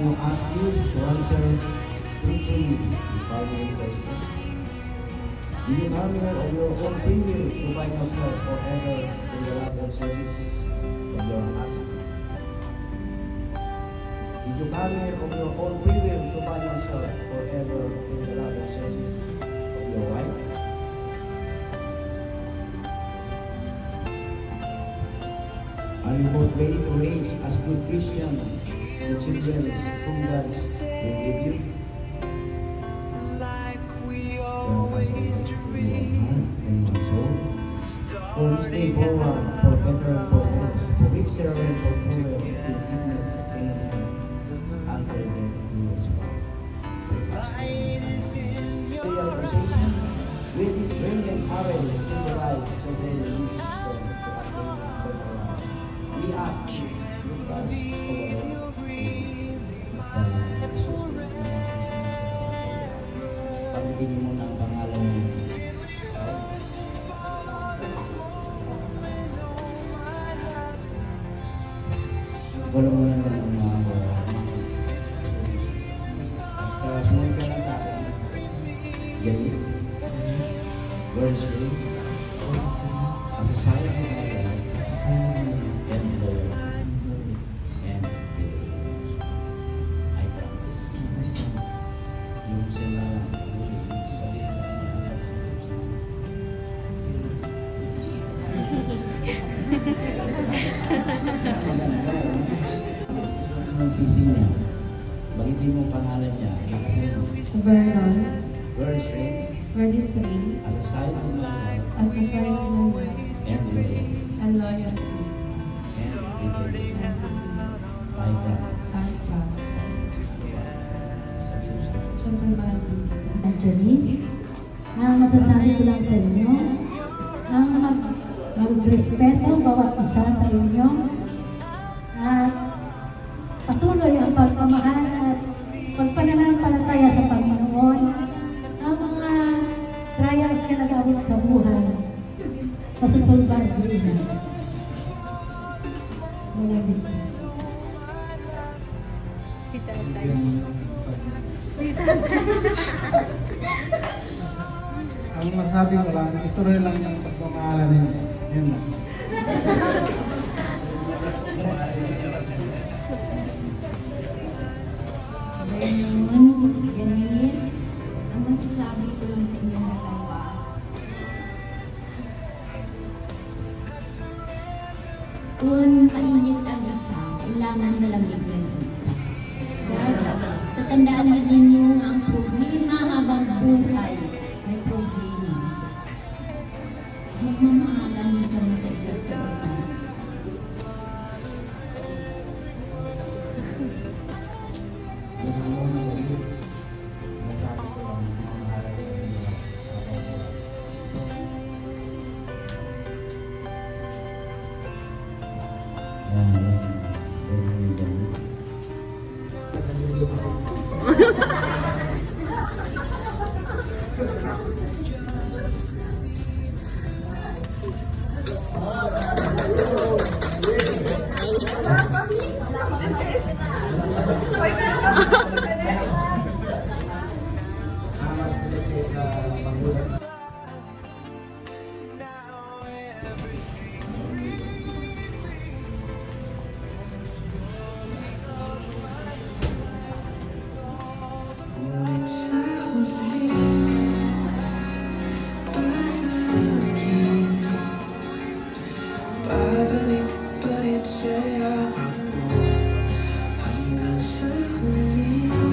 now ask you to answer truthfully the following question. Do you honor of your own free will to find yourself forever in the love and service of your husband? Did you honor of your own free will to find yourself forever in the love and service of your wife? Are you both ready to raise as good Christians the children whom God will give you? For this day forward, for better and for worse, for richer and for poorer, in sickness and in health, after death you will survive. Your possession with his brilliant array symbolize so very wishes them to attain eternal life. We ask this through Christ our Lord. Pagdating mo ng pangalan mo. Wala mo lang ang mga at sumunod ka na sa akin. Dennis, verse 3, as a sign of my life, and Lord, and believe. I promise. Yung sila lang, salita niya. Sisi niya. Balitin mo pangalan niya. Vernon, Verse 3, verse 3, as a sign of my love, as a sign of my love and loyalty, and loyalty, and fidelity. I promise. I promise. Sabi mo sa Siyempre, mahal mo. Janice, masasabi ko lang sa inyo, ang magrespeto bawat isa sa inyo, at patuloy ang pagpamahal at pagpananampalataya sa Panginoon, ang mga trials na nag-abot sa buhay, masusulban din. Malamig. Ang masabi ko lang, ituloy lang yung pagmamahalan ninyo. Yun lang. Ngayon, Janice, ang masasabi ko lang sa inyo dalawa, kung mainit ang isa, kailangan malamig ng isa. Tatandaan din ninyo ang problema habang buhay, may problema. Magmamahalan din kami sa isa't isa. Babalik pa rin sa'yo hanggang sa huli.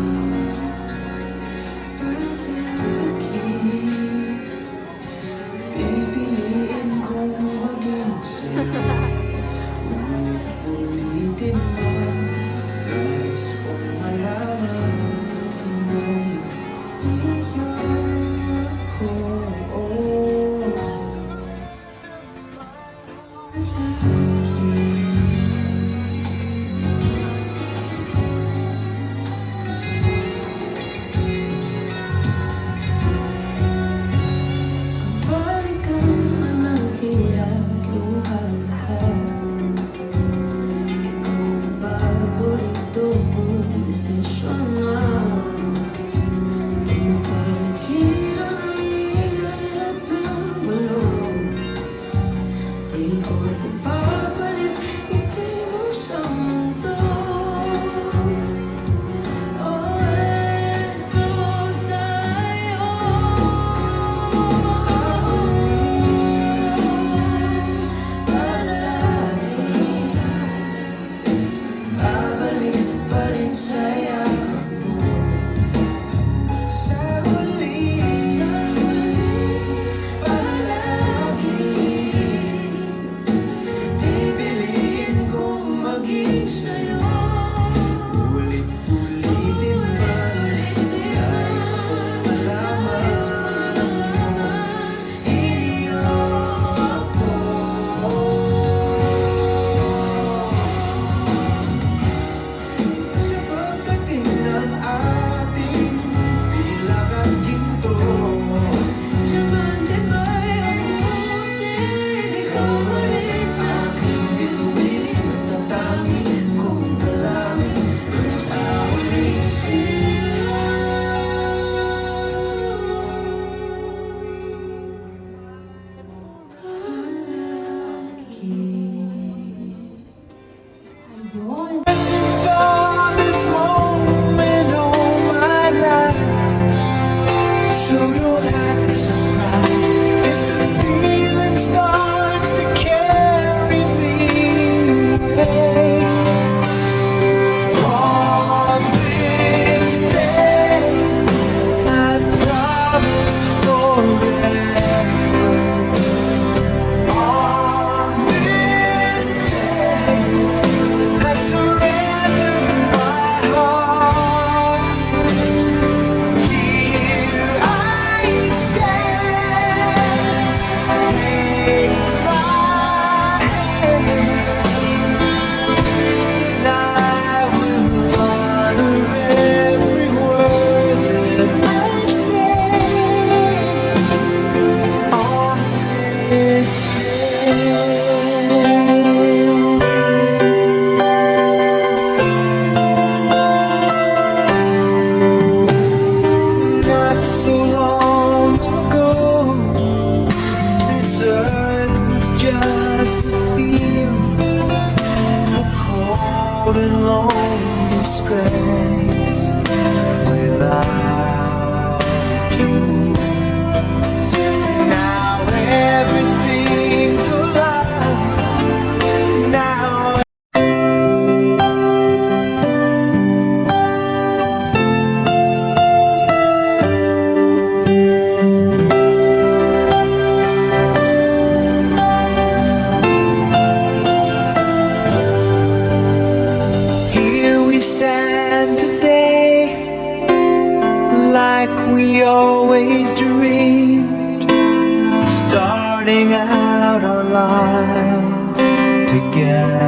like we always dreamed, starting out our life together.